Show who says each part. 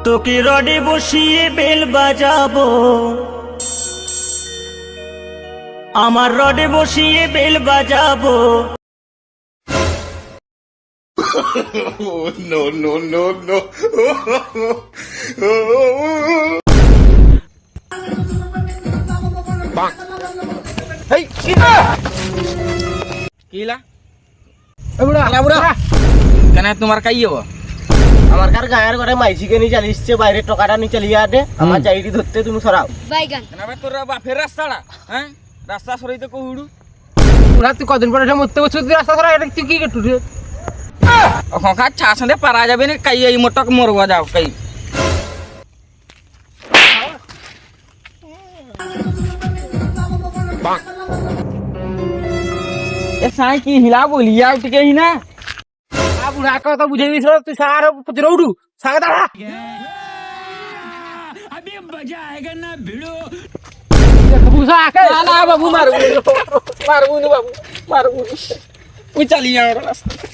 Speaker 1: তোকে রডে বসিয়ে বেল বাজাবো, আমার রডে বসিয়ে বেল বাজাবো।
Speaker 2: No, no, no, no.
Speaker 3: কিলা কেন তোমার কাই হবো?
Speaker 4: আমার কার গায়ের ঘরে মাইসিকে নিয়ে চালিয়েছে, বাইরে টকাটা নিয়ে চালিয়ে আনে, আমার চাইটি ধরতে তুমি সরাও।
Speaker 5: বাইগান
Speaker 3: তোর বাপের রাস্তাটা, হ্যাঁ রাস্তা সরাইতে কহুড়ু
Speaker 4: তুই কদিন পরে মরতে বসে তুই রাস্তা সরা, এটা তুই কি কেটু
Speaker 3: খা ছা সাথে পারা যাবে না, কাই এই মোটক মরবা যাও কাই এ সাই কি হিলা বলিয়া উঠকে হি না
Speaker 4: বুড়া কথা বুঝে দিয়েছিল, তুই সার উঠু সাগে দাঁড়া।
Speaker 3: বাবু মারবো মারবো বাবু মারবো ওই চালিয়ে রাস্তা